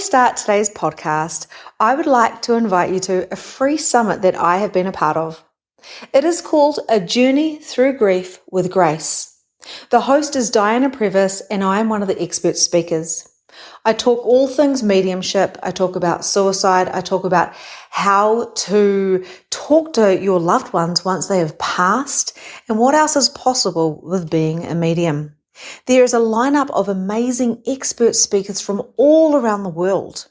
start today's podcast, I would like to invite you to a free summit that I have been a part of. It is called A Journey Through Grief with Grace. The host is Diana Previs and I am one of the expert speakers. I talk all things mediumship. I talk about suicide. I talk about how to talk to your loved ones once they have passed and what else is possible with being a medium. There is a lineup of amazing expert speakers from all around the world.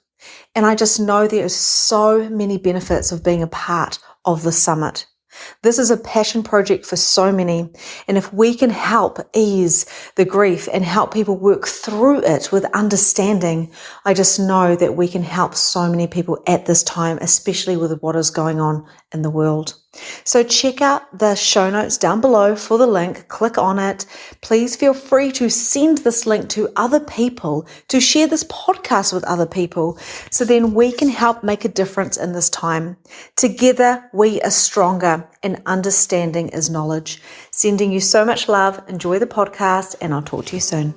And I just know there are so many benefits of being a part of the summit. This is a passion project for so many, and if we can help ease the grief and help people work through it with understanding, I just know that we can help so many people at this time, especially with what is going on in the world. So check out the show notes down below for the link, click on it. Please feel free to send this link to other people, to share this podcast with other people, so then we can help make a difference in this time. Together we are stronger, and understanding is knowledge. Sending you so much love. Enjoy the podcast, and I'll talk to you soon.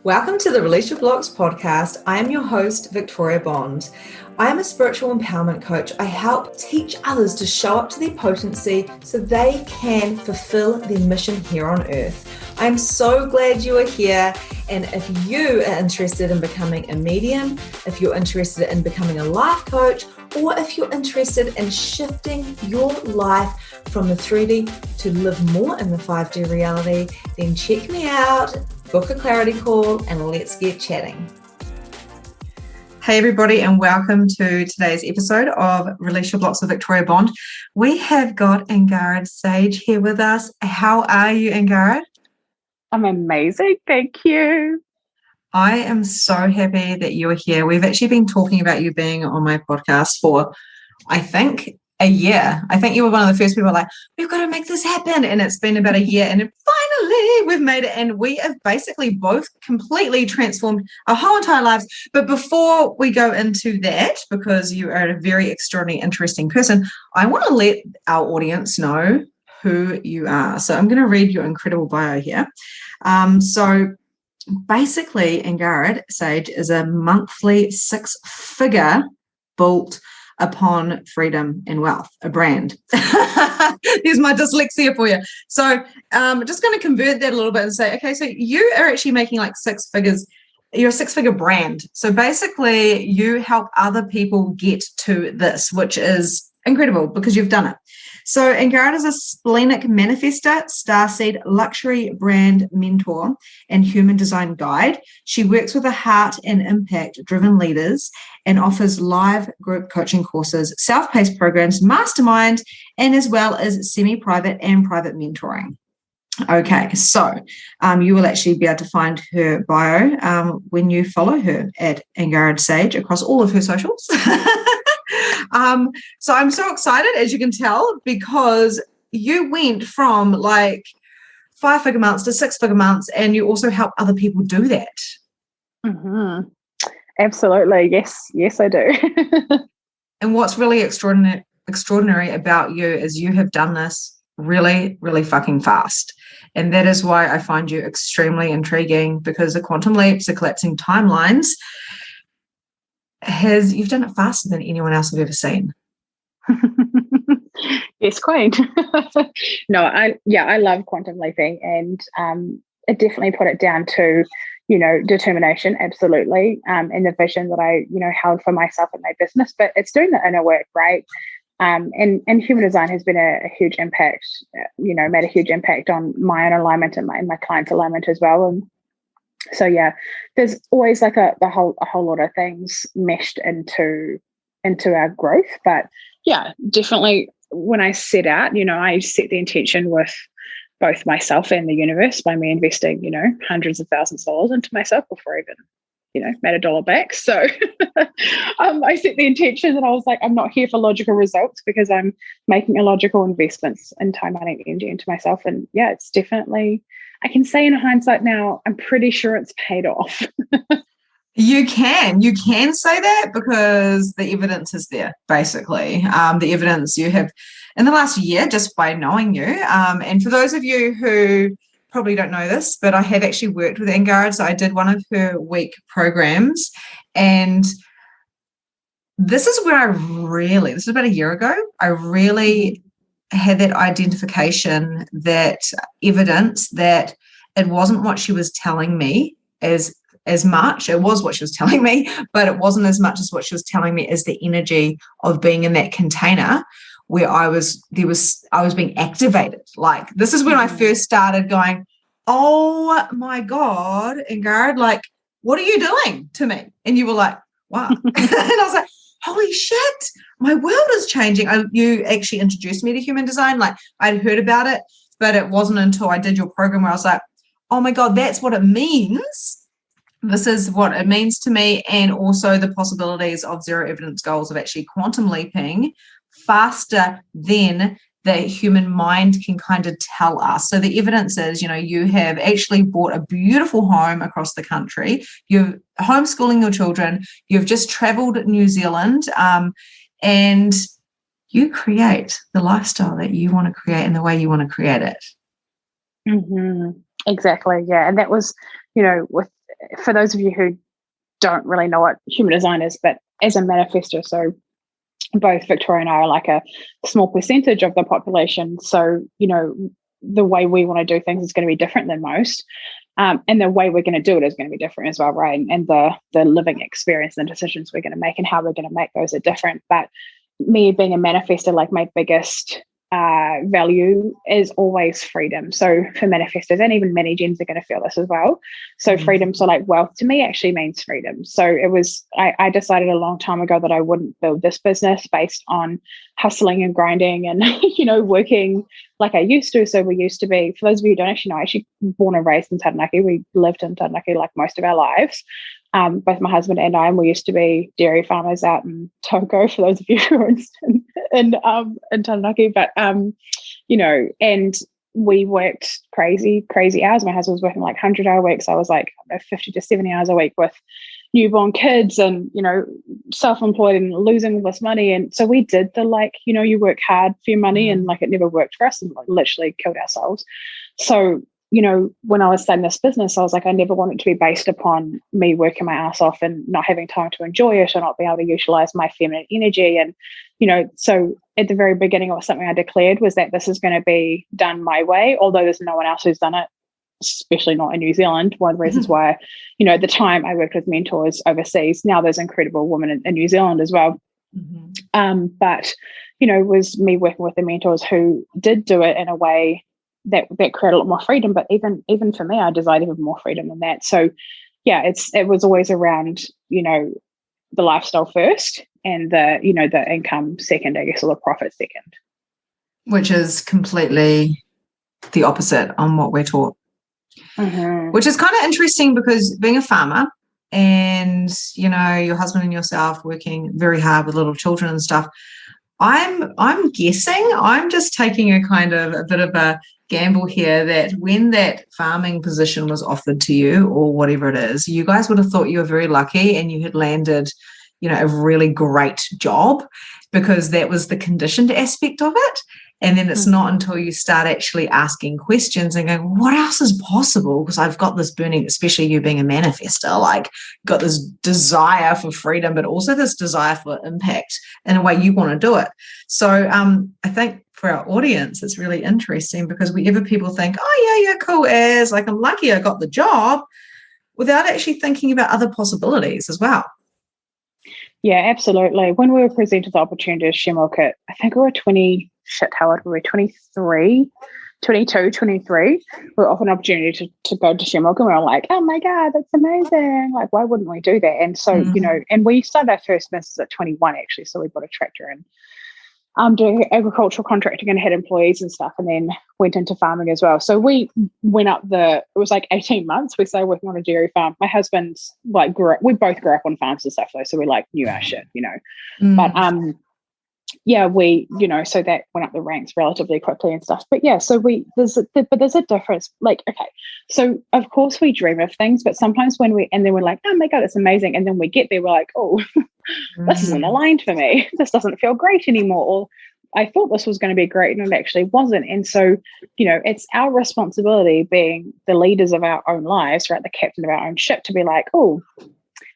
Welcome to the Release Your Blocks podcast. I am your host, Victoria Bond. I am a spiritual empowerment coach. I help teach others to show up to their potency so they can fulfill their mission here on earth. I am so glad you are here. And if you are interested in becoming a medium, if you're interested in becoming a life coach, or if you're interested in shifting your life from the 3D to live more in the 5D reality, then check me out, book a clarity call, and let's get chatting. Hey everybody, and welcome to today's episode of Release Your Blocks with Victoria Bond. We have got Angharad Sage here with us. How are you, Angharad? I'm amazing, thank you. I am so happy that you're here. We've actually been talking about you being on my podcast for, I think, a year. I think you were one of the first people like, we've got to make this happen. And it's been about a year, and finally we've made it. And we have basically both completely transformed our whole entire lives. But before we go into that, because you are a very extraordinary, interesting person, I want to let our audience know who you are. So I'm going to read your incredible bio here. So basically, Angharad Sage is a monthly 6-figure built upon freedom and wealth, a brand. Here's my dyslexia for you. So just going to convert that a little bit and say, okay, so you are actually making like 6 figures. You're a 6-figure brand. So basically you help other people get to this, which is incredible because you've done it. So Angharad is a splenic manifestor, starseed, luxury brand mentor, and human design guide. She works with a heart and impact-driven leaders and offers live group coaching courses, self-paced programs, masterminds, and as well as semi-private and private mentoring. Okay, so you will actually be able to find her bio when you follow her at Angharad Sage across all of her socials. So I'm so excited, as you can tell, because you went from like 5-figure months to 6-figure months, and you also help other people do that. Mm-hmm. Absolutely. Yes, I do. And what's really extraordinary about you is you have done this really, really fucking fast. And that is why I find you extremely intriguing, because the quantum leaps, the collapsing timelines, you've done it faster than anyone else I've ever seen. Yes, queen. No, I love quantum leaping, and I definitely put it down to, determination, absolutely, and the vision that I, held for myself and my business. But it's doing the inner work, right? And human design has been a huge impact, made a huge impact on my own alignment and my clients' alignment as well. And so there's always like a whole lot of things meshed into our growth. But definitely when I set out, I set the intention with both myself and the universe by me investing, hundreds of thousands of dollars into myself before I even, made $1 back. So I set the intention that I was like, I'm not here for logical results, because I'm making illogical investments in time, money, and energy into myself. And it's definitely, I can say in hindsight now, I'm pretty sure it's paid off. You can say that because the evidence is there, basically. The evidence you have in the last year just by knowing you. And for those of you who probably don't know this, but I have actually worked with Angharad. So I did one of her week programs, and this is where this is about a year ago, I really had that identification, that evidence that it wasn't what she was telling me as much. It was what she was telling me, but it wasn't as much as what she was telling me as the energy of being in that container where I was being activated. Like, this is when I first started going, oh my God, Angharad, like, what are you doing to me? And you were like, wow. And I was like, holy shit, my world is changing. You actually introduced me to human design. Like, I'd heard about it, but it wasn't until I did your program where I was like, oh my God, that's what it means. This is what it means to me. And also the possibilities of zero evidence goals of actually quantum leaping faster than the human mind can kind of tell us. So the evidence is, you have actually bought a beautiful home across the country. You're homeschooling your children. You've just traveled New Zealand, and you create the lifestyle that you want to create and the way you want to create it. Mm-hmm. Exactly. Yeah. And that was, for those of you who don't really know what human design is, but as a manifestor, so both Victoria and I are like a small percentage of the population. So, the way we want to do things is going to be different than most. And the way we're going to do it is going to be different as well, right? And the living experience and the decisions we're going to make and how we're going to make those are different. But me being a manifestor, like, my biggest value is always freedom. So for manifestors, and even many gens are going to feel this as well. So freedom, so like wealth to me actually means freedom. So it was, I decided a long time ago that I wouldn't build this business based on hustling and grinding and, working like I used to. So we used to be, for those of you who don't actually know, I actually born and raised in Taranaki. We lived in Taranaki like most of our lives. Both my husband and I, and we used to be dairy farmers out in Toko, for those of you who are in Taranaki. But, and we worked crazy hours. My husband was working like 100-hour weeks. I was like 50 to 70 hours a week with newborn kids and, self-employed and losing all this money. And so we did you work hard for your money, and like it never worked for us and like literally killed ourselves. So, when I was starting this business, I was like, I never want it to be based upon me working my ass off and not having time to enjoy it or not being able to utilize my feminine energy. And, so at the very beginning, it was something I declared was that this is going to be done my way, although there's no one else who's done it, especially not in New Zealand. One of the reasons why, at the time I worked with mentors overseas. Now there's incredible women in New Zealand as well. But, was me working with the mentors who did do it in a way that created a lot more freedom. But even for me, I desired even more freedom than that. So yeah, it was always around, the lifestyle first and the income second, I guess, or the profit second. Which is completely the opposite on what we're taught. Which is kind of interesting, because being a farmer and, your husband and yourself working very hard with little children and stuff, I'm guessing, I'm just taking a bit of a gamble here, that when that farming position was offered to you or whatever it is, you guys would have thought you were very lucky and you had landed, a really great job, because that was the conditioned aspect of it. And then it's not until you start actually asking questions and going, what else is possible? Because I've got this burning, especially you being a manifestor, like, got this desire for freedom, but also this desire for impact in a way you want to do it. So I think for our audience, it's really interesting, because whenever people think, oh, yeah, cool as, like, I'm lucky I got the job, without actually thinking about other possibilities as well. Yeah, absolutely. When we were presented the opportunity to Shemok at, I think we were 23, 23. We were offered an opportunity to go to Shemok, and we were like, oh my God, that's amazing. Like, why wouldn't we do that? And so, and we started our first business at 21, actually. So we bought a tractor and doing agricultural contracting and had employees and stuff, and then went into farming as well. So we went up it was like 18 months. We started working on a dairy farm. My husband's we both grew up on farms and stuff though. So we knew our shit, but, yeah, we, so that went up the ranks relatively quickly and stuff. But yeah, so there's a difference. Like, okay, so of course we dream of things, but sometimes then we're like, oh my God, it's amazing. And then we get there, we're like, oh, this isn't aligned for me. This doesn't feel great anymore. Or I thought this was going to be great and it actually wasn't. And so, it's our responsibility, being the leaders of our own lives, right? The captain of our own ship, to be like, oh,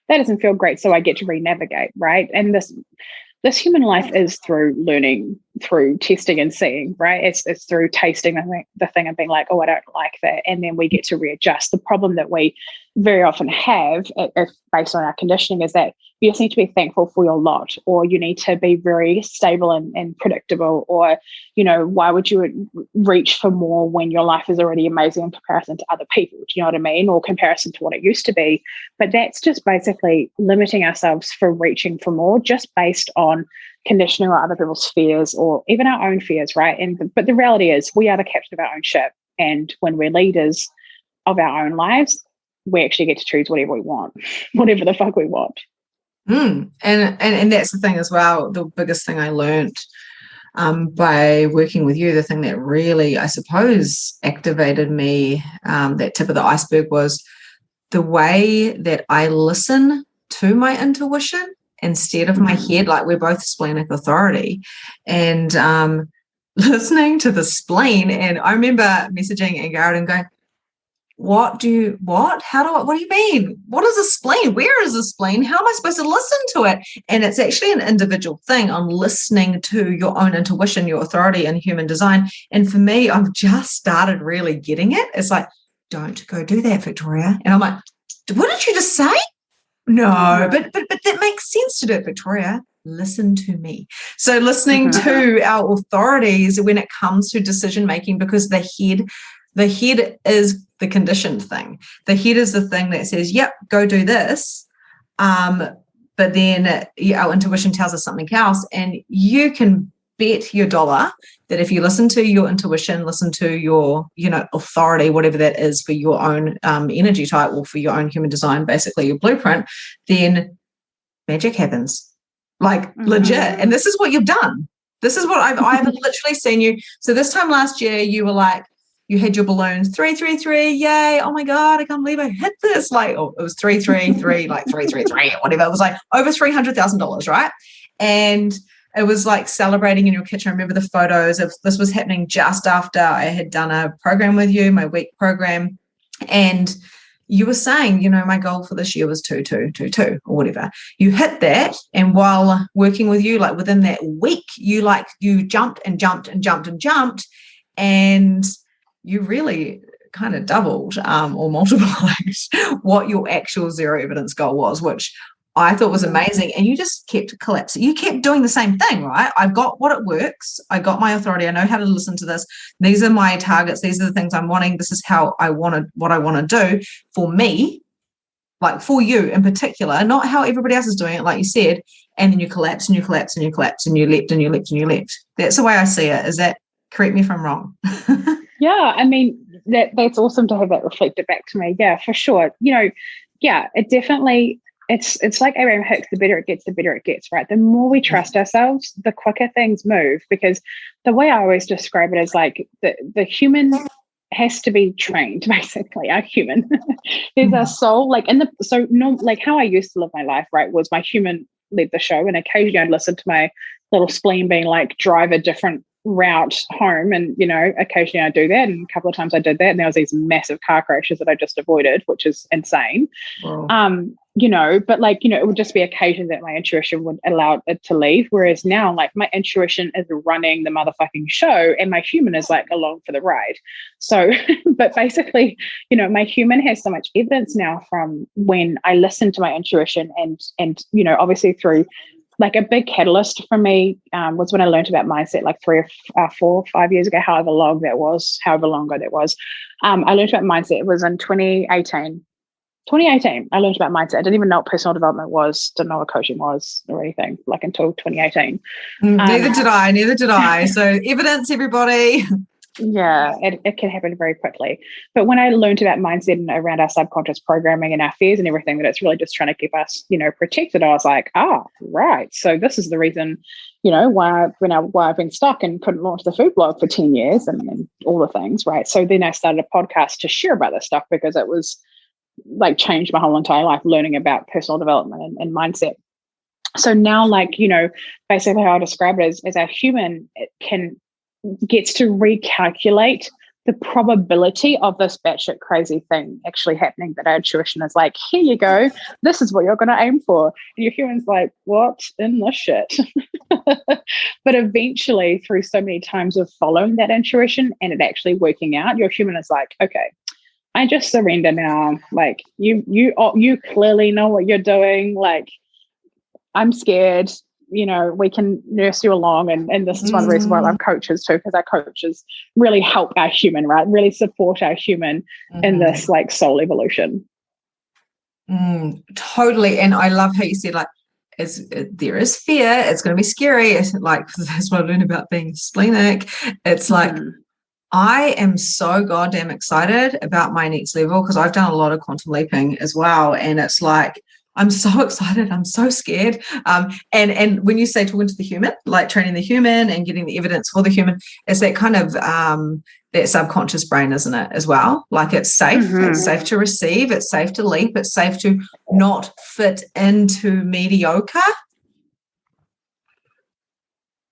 that doesn't feel great. So I get to re-navigate, right? And this human life is through learning, through testing and seeing, right? It's through tasting the thing and being like, oh, I don't like that. And then we get to readjust. The problem that we very often have, if based on our conditioning, is that you just need to be thankful for your lot, or you need to be very stable and predictable, or, why would you reach for more when your life is already amazing in comparison to other people? Do you know what I mean? Or comparison to what it used to be. But that's just basically limiting ourselves for reaching for more, just based on conditioning or other people's fears, or even our own fears, right? But the reality is we are the captain of our own ship. And when we're leaders of our own lives, we actually get to choose whatever we want, whatever the fuck we want. And that's the thing as well. The biggest thing I learned by working with you, the thing that really, I suppose, activated me, that tip of the iceberg, was the way that I listen to my intuition instead of my head. Like, we're both splenic authority, and listening to the spleen. And I remember messaging Angharad and going, what do you mean? What is a spleen? Where is a spleen? How am I supposed to listen to it? And it's actually an individual thing on listening to your own intuition, your authority in human design. And for me, I've just started really getting it. It's like, don't go do that, Victoria. And I'm like, what did you just say? No, but that makes sense to do it, Victoria. Listen to me. So listening to our authorities when it comes to decision making, because the head is the conditioned thing. The head is the thing that says, yep, go do this. But then our intuition tells us something else. And you can bet your dollar that if you listen to your intuition, listen to your, authority, whatever that is for your own energy type, or for your own human design, basically your blueprint, then magic happens. Like, legit. And this is what you've done. This is what I've literally seen you. So this time last year, you were like, you had your balloons, 333, yay, oh my God, I can't believe I hit this. Like, it was 333, like 333, whatever. It was like over $300,000, right? And it was like celebrating in your kitchen. I remember the photos of this was happening just after I had done a program with you, my week program. And you were saying, my goal for this year was 2,222 or whatever. You hit that. And while working with you, like within that week, you jumped and jumped and jumped and jumped. And you really kind of doubled or multiplied what your actual zero evidence goal was, which I thought was amazing. And you just kept collapsing. You kept doing the same thing, right? I've got what it works. I got my authority. I know how to listen to this. These are my targets. These are the things I'm wanting. This is how I want what I want to do for me, like for you in particular, not how everybody else is doing it, like you said. And then you collapse and you collapse and you collapse and you leapt and you leapt and you leapt. That's the way I see it. Is that, correct me if I'm wrong? Yeah, I mean, that's awesome to have that reflected back to me. Yeah, for sure. It definitely, it's like Abraham Hicks, the better it gets, right? The more we trust ourselves, the quicker things move, because the way I always describe it is like the human has to be trained, basically, our human. There's a soul, like how I used to live my life, right, was my human led the show, and occasionally I'd listen to my little spleen being like, drive a different route home, and occasionally I do that, and a couple of times I did that, and there was these massive car crashes that I just avoided, which is insane. Wow. But it would just be occasions that my intuition would allow it to leave, whereas now, like, my intuition is running the motherfucking show and my human is like along for the ride. So but basically, my human has so much evidence now from when I listen to my intuition, and obviously through, like, a big catalyst for me was when I learned about mindset, like 3 or 4 or 5 years ago, however long ago that was. I learned about mindset. It was in 2018. I learned about mindset. I didn't even know what personal development was, didn't know what coaching was or anything, like, until 2018. Neither did I. So evidence, everybody. Yeah, it can happen very quickly. But when I learned about mindset and around our subconscious programming and our fears and everything, that it's really just trying to keep us, protected, I was like, right. So this is the reason, why I've been stuck and couldn't launch the food blog for 10 years and all the things, right? So then I started a podcast to share about this stuff, because it was like changed my whole entire life, learning about personal development and mindset. So now, like, basically how I describe it is our human gets to recalculate the probability of this batshit crazy thing actually happening, that our intuition is like, here you go, this is what you're going to aim for. And your human's like, what in the shit? But eventually, through so many times of following that intuition and it actually working out, your human is like, okay, I just surrender now. Like, you clearly know what you're doing. Like, I'm scared. We can nurse you along. And this is one of the reasons why I love coaches too, because our coaches really help our human, right? Really support our human in this like soul evolution. Totally. And I love how you said, like, there is fear. It's going to be scary. It's like, that's what I learned about being splenic. It's like, I am so goddamn excited about my next level, because I've done a lot of quantum leaping as well. And it's like, I'm so excited. I'm so scared. And when you say talking to the human, like training the human and getting the evidence for the human, it's that kind of that subconscious brain, isn't it, as well? Like, it's safe. It's safe to receive. It's safe to leap. It's safe to not fit into mediocre.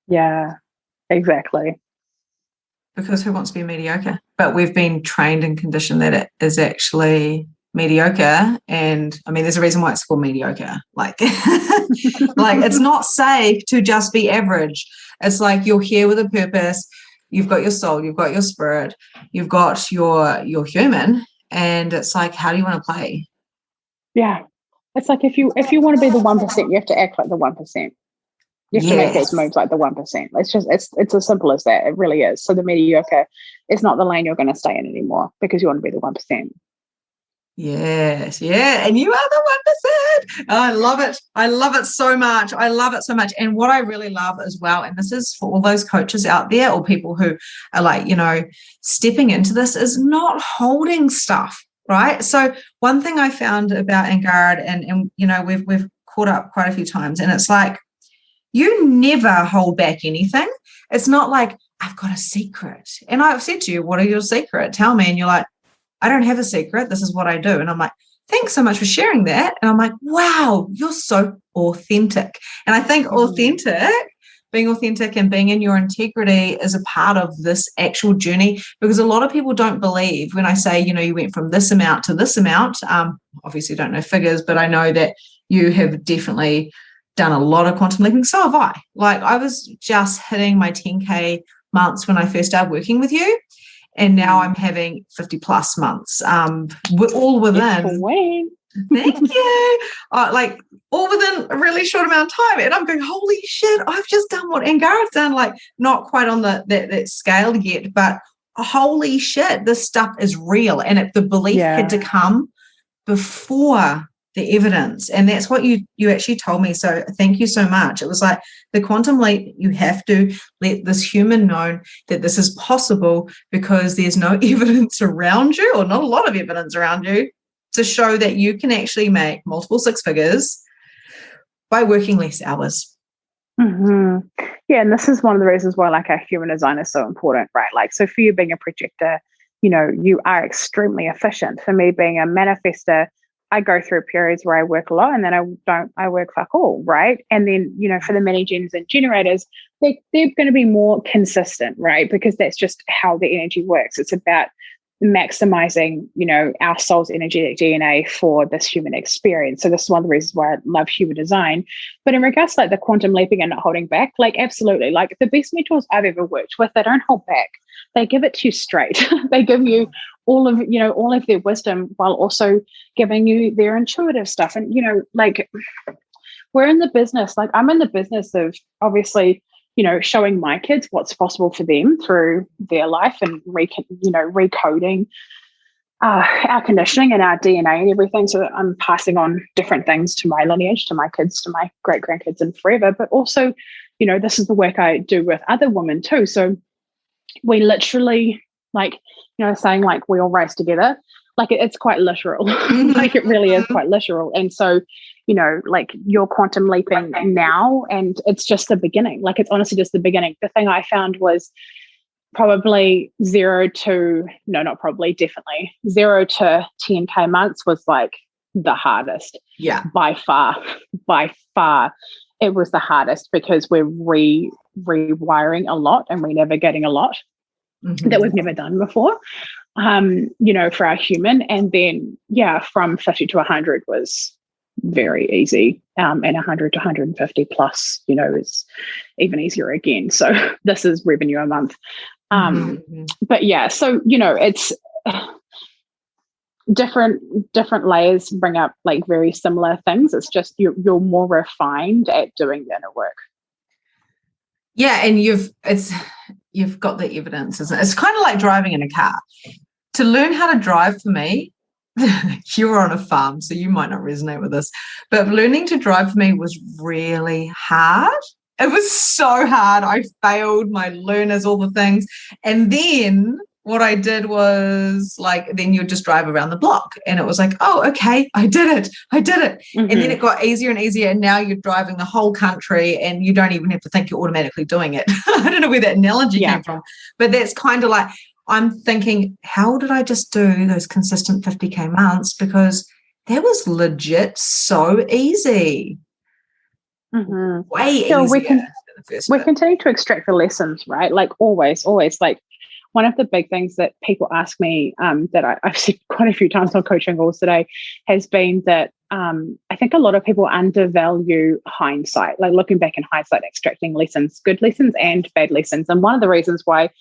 Yeah, exactly. Because who wants to be mediocre? But we've been trained and conditioned that it is actually mediocre. And I mean, there's a reason why it's called mediocre. Like, like, it's not safe to just be average. It's like, you're here with a purpose. You've got your soul, you've got your spirit, you've got your human, and it's like, how do you want to play? Yeah. It's like, if you want to be the 1%, you have to act like the 1%. You have to make those moves like the 1%. It's as simple as that. It really is. So the mediocre is not the lane you're going to stay in anymore, because you want to be the 1%. Yes, yeah, and you are the 1%. I love it. I love it so much. I love it so much. And what I really love as well, and this is for all those coaches out there or people who are like, stepping into this, is not holding stuff, right? So one thing I found about Angharad, and we've caught up quite a few times, and it's like, you never hold back anything. It's not like, I've got a secret. And I've said to you, what are your secret? Tell me. And you're like, I don't have a secret. This is what I do. And I'm like, thanks so much for sharing that. And I'm like, wow, you're so authentic. And I think being authentic and being in your integrity is a part of this actual journey, because a lot of people don't believe when I say, you went from this amount to this amount. Obviously don't know figures, but I know that you have definitely done a lot of quantum leaping. So have I. Like, I was just hitting my 10K months when I first started working with you. And now I'm having 50 plus months. We're all within. Thank you. Like, all within a really short amount of time. And I'm going, holy shit, I've just done what Angharad's done. Like, not quite on that scale yet, but holy shit, this stuff is real. And the belief had to come before the evidence. And that's what you actually told me. So thank you so much. It was like, the quantum leap, you have to let this human know that this is possible, because there's no evidence around you, or not a lot of evidence around you, to show that you can actually make multiple six figures by working less hours. Yeah, and this is one of the reasons why, like, our human design is so important, right? Like, so for you being a projector, you are extremely efficient. For me being a manifestor, I go through periods where I work a lot, and then I work fuck all, right? And then, for the mini gens and generators, they're going to be more consistent, right? Because that's just how the energy works. It's about maximizing, our soul's energetic DNA for this human experience. So this is one of the reasons why I love human design. But in regards to like the quantum leaping and not holding back, like, absolutely, like, the best mentors I've ever worked with, they don't hold back. They give it to you straight. They give you all of their wisdom, while also giving you their intuitive stuff. And, like, we're in the business, like, I'm in the business of obviously, showing my kids what's possible for them through their life, and recoding our conditioning and our DNA and everything. So I'm passing on different things to my lineage, to my kids, to my great grandkids, and forever. But also, this is the work I do with other women too. So we literally, like, saying like we all rise together, like, it's quite literal. Like, it really is quite literal. And so, like, you're quantum leaping now, and it's just the beginning. Like, it's honestly just the beginning. The thing I found was probably definitely 0 to 10K months was like the hardest. Yeah. By far, it was the hardest, because we're rewiring a lot and re-navigating a lot. that we've never done before, for our human. And then, from 50 to 100 was very easy. And 100 to 150 plus, is even easier again. So this is revenue a month. But so, it's different layers bring up like very similar things. It's just you're more refined at doing the inner work. Yeah, and you've got the evidence, isn't it? It's kind of like driving in a car. To learn how to drive for me, you were on a farm, so you might not resonate with this, but learning to drive for me was really hard. It was so hard. I failed my learners, all the things. And then what I did was then you just drive around the block, and it was like, oh, okay, I did it. And then it got easier and easier. And now you're driving the whole country and you don't even have to think, you're automatically doing it. I don't know where that analogy came from, but that's kind of like, I'm thinking, how did I just do those consistent 50K months? Because that was legit so easy. Way easier than the first we bit. continue to extract the lessons, right? Like always, like one of the big things that people ask me that I've said quite a few times on coaching calls today has been that I think a lot of people undervalue hindsight, like looking back in hindsight, extracting lessons, good lessons and bad lessons. And one of the reasons why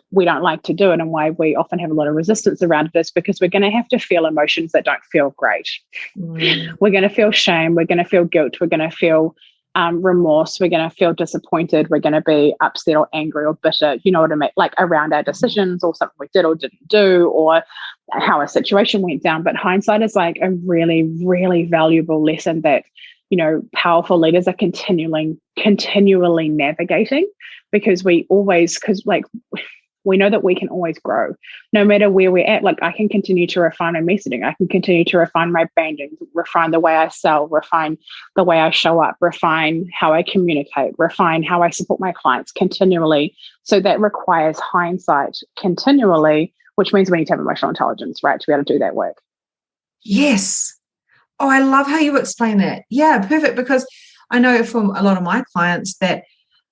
we don't like to do it and why we often have a lot of resistance around it is because we're going to have to feel emotions that don't feel great. We're going to feel shame. We're going to feel guilt. We're going to feel remorse. We're going to feel disappointed. We're going to be upset or angry or bitter, you know what I mean? Like around our decisions or something we did or didn't do or how a situation went down. But hindsight is like a really, really valuable lesson that, powerful leaders are continually navigating because we know that we can always grow no matter where we're at. Like I can continue to refine my messaging. I can continue to refine my branding, refine the way I sell, refine the way I show up, refine how I communicate, refine how I support my clients continually. So that requires hindsight continually, which means we need to have emotional intelligence, right, to be able to do that work. Yes. Oh, I love how you explain that. Yeah, perfect. Because I know from a lot of my clients that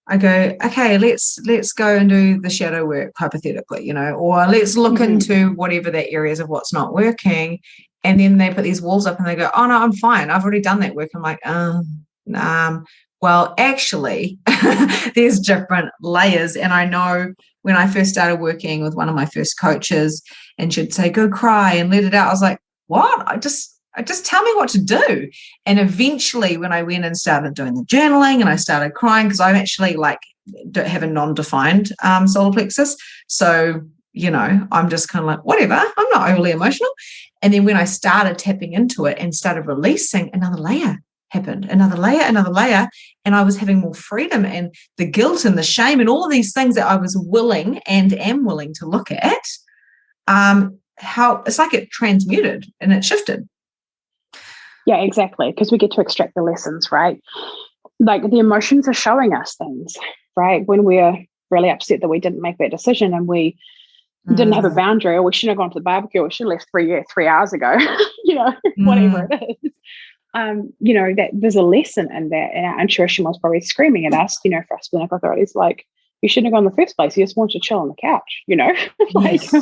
I go, okay, let's go and do the shadow work hypothetically, or let's look into whatever that areas of what's not working. And then they put these walls up and they go, oh no, I'm fine. I've already done that work. I'm like, well, actually, there's different layers. And I know when I first started working with one of my first coaches and she'd say, go cry and let it out. I was like, what? I just tell me what to do. And eventually when I went and started doing the journaling and I started crying, because I'm actually don't have a non-defined solar plexus. So, I'm just kind of like, whatever, I'm not overly emotional. And then when I started tapping into it and started releasing, another layer happened, another layer. And I was having more freedom, and the guilt and the shame and all of these things that I was willing and am willing to look at, how it's like it transmuted and it shifted. Yeah, exactly. Because we get to extract the lessons, right? Like the emotions are showing us things, right? When we're really upset that we didn't make that decision and we didn't have a boundary, or we shouldn't have gone to the barbecue, or we should have left 3 hours ago, whatever it is. That there's a lesson in that. And our intuition was probably screaming at us, for us splenic authorities, like, you shouldn't have gone in the first place. You just wanted to chill on the couch, Yes.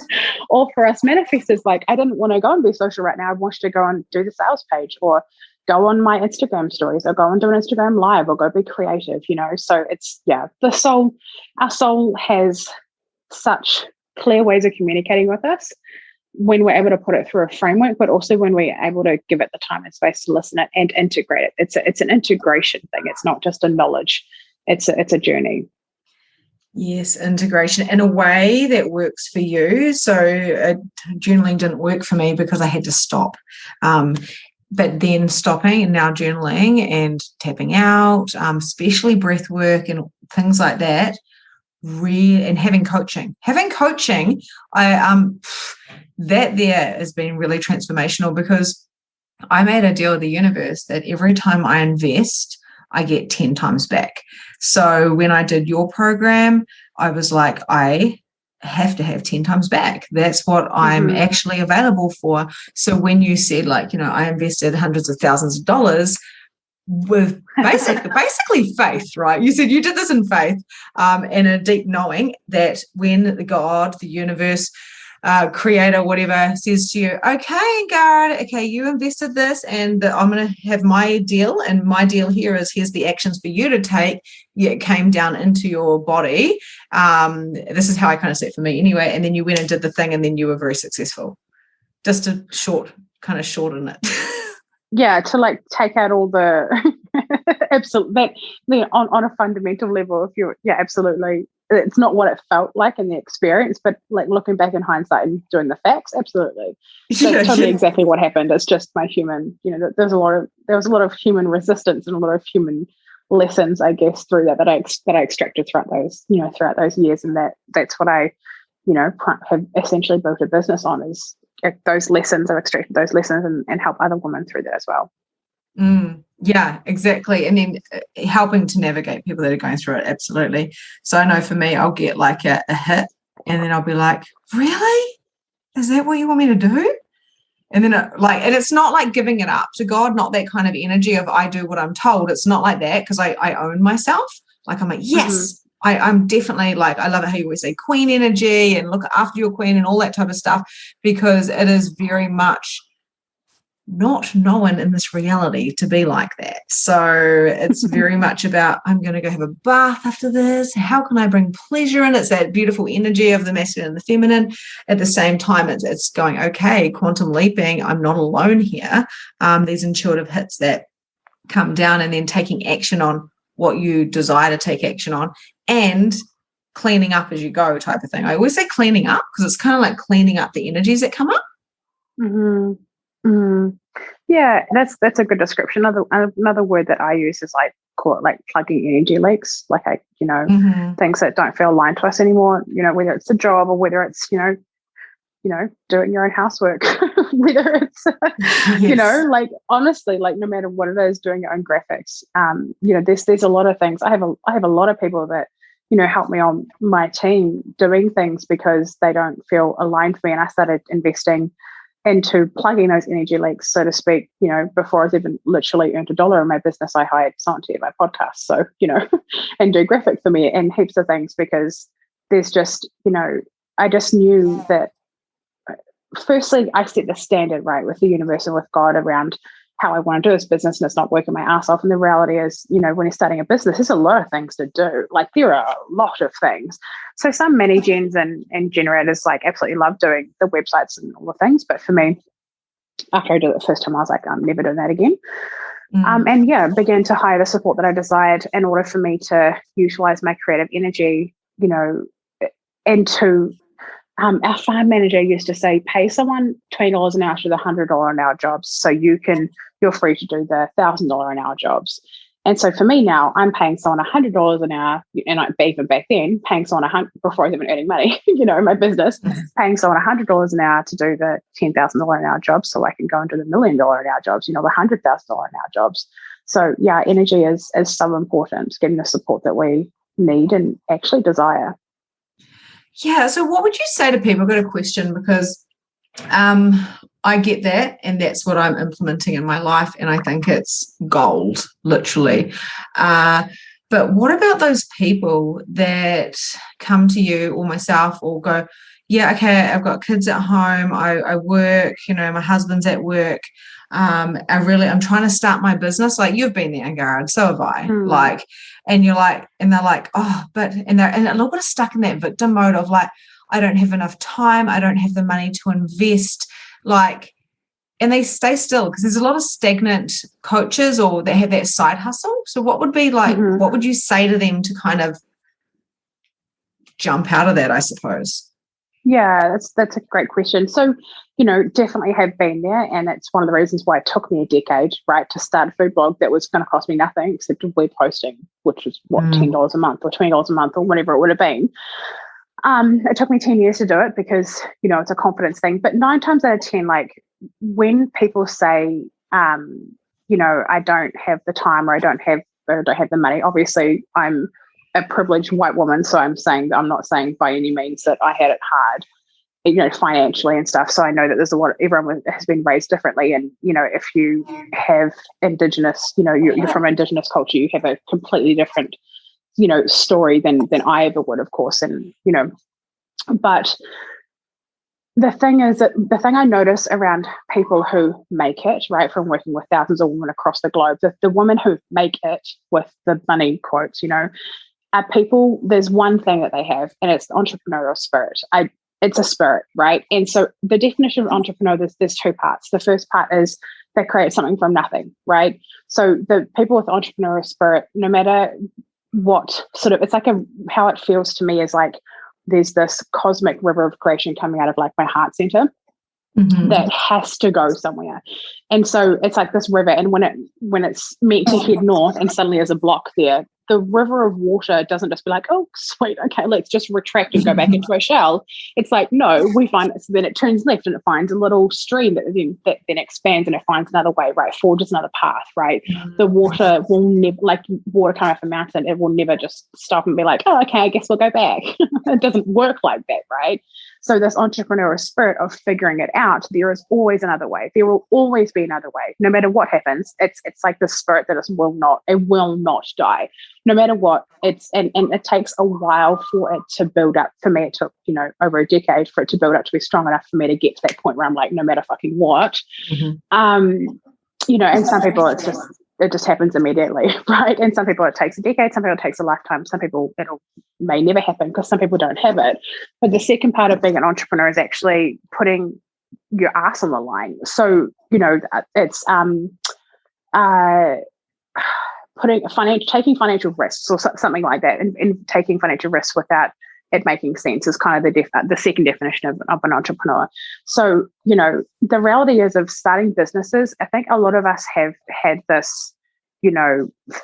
Or for us manifestors, like, I didn't want to go and be social right now. I wanted to go and do the sales page or go on my Instagram stories or go and do an Instagram live or go be creative, So it's, our soul has such clear ways of communicating with us when we're able to put it through a framework, but also when we're able to give it the time and space to listen it and integrate it. It's an integration thing. It's not just a knowledge. It's a journey. Yes, integration in a way that works for you. So journaling didn't work for me because I had to stop. But then stopping and now journaling and tapping out, especially breath work and things like that, and having coaching. That there has been really transformational because I made a deal with the universe that every time I invest, I get 10 times back. So when I did your program, I was like, I have to have 10 times back. That's what I'm actually available for. So when you said I invested hundreds of thousands of dollars, with basically faith, right? You said you did this in faith, and a deep knowing that when God, the universe, creator, whatever, says to you, okay, Angharad, okay, you invested this, and I'm going to have my deal, and my deal here is here's the actions for you to take. Yeah, it came down into your body. This is how I kind of see it for me anyway. And then you went and did the thing, and then you were very successful. Just to shorten it. Yeah, to like take out all the absolutely on a fundamental level. If you're, yeah, absolutely, it's not what it felt like in the experience, but like looking back in hindsight and doing the facts, absolutely, that's totally exactly what happened. It's just my human, there was a lot of human resistance and a lot of human lessons, I guess, through that I extracted throughout those years, and that's what I have essentially built a business on, is those lessons. I've extracted those lessons and help other women through that as well. Yeah, exactly. And then helping to navigate people that are going through it. Absolutely. So I know for me, I'll get like a hit, and then I'll be like, really? Is that what you want me to do? And then and it's not like giving it up to God, not that kind of energy of I do what I'm told. It's not like that, because I own myself. Like I'm like, yes, I'm definitely like, I love it how you always say queen energy and look after your queen and all that type of stuff, because it is very much not known in this reality to be like that. So it's very much about, I'm going to go have a bath after this. How can I bring pleasure in? It's that beautiful energy of the masculine and the feminine. At the same time, it's going, okay, quantum leaping. I'm not alone here. These intuitive hits that come down, and then taking action on what you desire to take action on, and cleaning up as you go type of thing. I always say cleaning up, because it's kind of like cleaning up the energies that come up. Yeah, that's a good description. Another word that I use is call it like plugging energy leaks, things that don't feel aligned to us anymore, whether it's a job or whether it's doing your own housework, whether it's yes. Honestly, no matter what it is, doing your own graphics, there's a lot of things. I have a lot of people that help me on my team doing things because they don't feel aligned to me, and I started investing into plugging those energy leaks, so to speak. Before I was even literally earned $1 in my business, I hired someone to do my podcast, so and do graphic for me and heaps of things, because there's just I just knew that. Firstly, I set the standard right with the universe and with God around how I want to do this business, and it's not working my ass off. And the reality is, when you're starting a business, there's a lot of things to do. There are a lot of things. So some mini gens and generators absolutely love doing the websites and all the things. But for me, after I did it the first time, I was like, I'm never doing that again. And began to hire the support that I desired in order for me to utilize my creative energy, and to our farm manager used to say, pay someone $20 an hour to the $100 an hour jobs, so you're free to do the $1,000 an hour jobs. And so for me now, I'm paying someone $100 an hour, and even back then, paying someone before I was even earning money, my business, paying someone $100 an hour to do the $10,000 an hour jobs, so I can go and do the $1 million an hour jobs, the $100,000 an hour jobs. So yeah, energy is so important, getting the support that we need and actually desire. Yeah. So what would you say to people? I've got a question, because I get that, and that's what I'm implementing in my life, and I think it's gold, literally. But what about those people that come to you or myself or go, yeah, okay, I've got kids at home, I work, my husband's at work, I'm trying to start my business. Like, you've been there, Angharad, so have I. And you're like, and they're like, oh, and a little bit of stuck in that victim mode of I don't have enough time, I don't have the money to invest, and they stay still because there's a lot of stagnant coaches or they have that side hustle. So what would be what would you say to them to kind of jump out of that, I suppose? Yeah, that's a great question. So, definitely have been there, and it's one of the reasons why it took me a decade, right, to start a food blog that was going to cost me nothing except web hosting, which was $10 a month or $20 a month or whatever it would have been. It took me 10 years to do it because, it's a confidence thing. But 9 times out of 10, when people say, I don't have the time or I don't have the money, obviously I'm a privileged white woman, so I'm not saying by any means that I had it hard. financially and stuff. So I know that there's a lot, everyone has been raised differently. And, if you have Indigenous, you're from Indigenous culture, you have a completely different, story than I ever would, of course. And, but the thing is that the thing I notice around people who make it, right, from working with thousands of women across the globe, the women who make it with the money quotes, are people, there's one thing that they have, and it's the entrepreneurial spirit. It's a spirit, right? And so the definition of entrepreneur, there's two parts. The first part is they create something from nothing, right? So the people with entrepreneurial spirit, no matter what sort of, it's like how it feels to me is like there's this cosmic river of creation coming out of like my heart center that has to go somewhere. And so it's like this river, and when it's meant to head north and suddenly there's a block there, the river of water doesn't just be like, oh, sweet, okay, let's just retract and go back into a shell. It's like, no, we find it, so then it turns left and it finds a little stream that then expands and it finds another way, right, forges another path, right? The water will never, like water coming off a mountain, it will never just stop and be like, oh, okay, I guess we'll go back. It doesn't work like that, right? So this entrepreneurial spirit of figuring it out, there is always another way. There will always be another way. No matter what happens, it's like the spirit that will not die. No matter what, and it takes a while for it to build up. For me, it took, over a decade for it to build up to be strong enough for me to get to that point where I'm like, no matter fucking what. And some people it just happens immediately, right? And some people it takes a decade, some people it takes a lifetime, some people may never happen because some people don't have it. But the second part of being an entrepreneur is actually putting your ass on the line. So, it's taking financial risks or something like that, and taking financial risks without it making sense is kind of the second definition of an entrepreneur. So, the reality is of starting businesses, I think a lot of us have had this,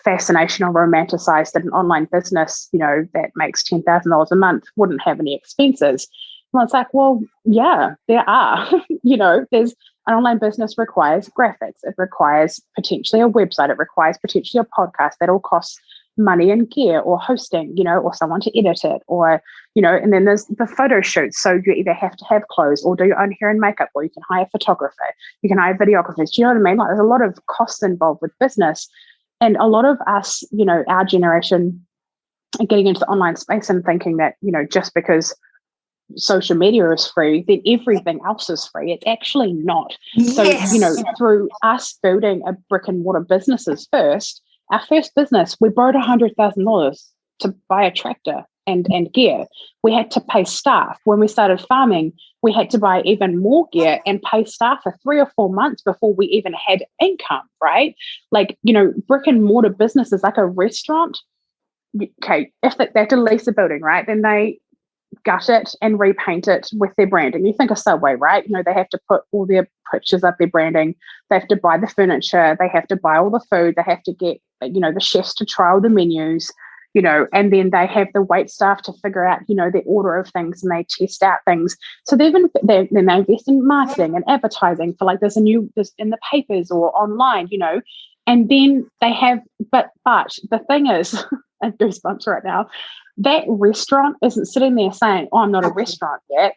fascination or romanticized that an online business, that makes $10,000 a month wouldn't have any expenses. Well, it's like, well, yeah, there are. There's an online business requires graphics. It requires potentially a website. It requires potentially a podcast that all costs money and gear or hosting, or someone to edit it, or, and then there's the photo shoots. So you either have to have clothes or do your own hair and makeup, or you can hire a photographer, you can hire videographers. Do you know what I mean? Like there's a lot of costs involved with business. And a lot of us, our generation are getting into the online space and thinking that, just because social media is free, then everything else is free. It's actually not. Yes. So, through us building a brick and mortar businesses first, our first business, we borrowed $100,000 to buy a tractor and gear. We had to pay staff. When we started farming, we had to buy even more gear and pay staff for 3 or 4 months before we even had income, right? Like, brick and mortar businesses like a restaurant, okay, if they have to lease a building, right, then they gut it and repaint it with their branding. You think of Subway, right? They have to put all their pictures up, their branding. They have to buy the furniture. They have to buy all the food. They have to get, the chefs to trial the menus, and then they have the wait staff to figure out, the order of things, and they test out things. So then they invest in marketing and advertising for like there's in the papers or online, and then they have, but the thing is, I have goosebumps right now, that restaurant isn't sitting there saying, oh, I'm not a restaurant yet.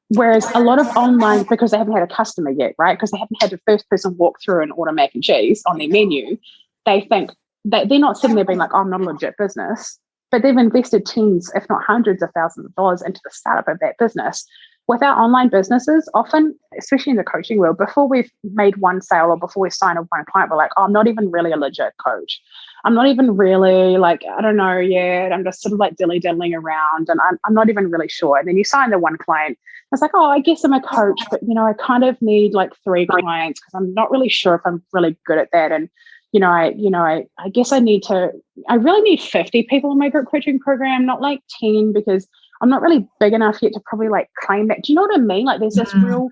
Whereas a lot of online, because they haven't had a customer yet, right? Because they haven't had the first person walk through and order mac and cheese on their menu, they think that they're not sitting there being like, oh, I'm not a legit business, but they've invested tens, if not hundreds of thousands of dollars into the startup of that business. With our online businesses, often, especially in the coaching world, before we've made one sale or before we sign up one client, we're like, oh, I'm not even really a legit coach. I'm not even really like, I don't know yet. I'm just sort of like dilly-diddling around, and I'm not even really sure. And then you sign the one client. It's like, oh, I guess I'm a coach, but, I kind of need like 3 clients because I'm not really sure if I'm really good at that. And, I guess I really need 50 people in my group coaching program, not like 10, because I'm not really big enough yet to probably like claim that. Do you know what I mean? Like there's this real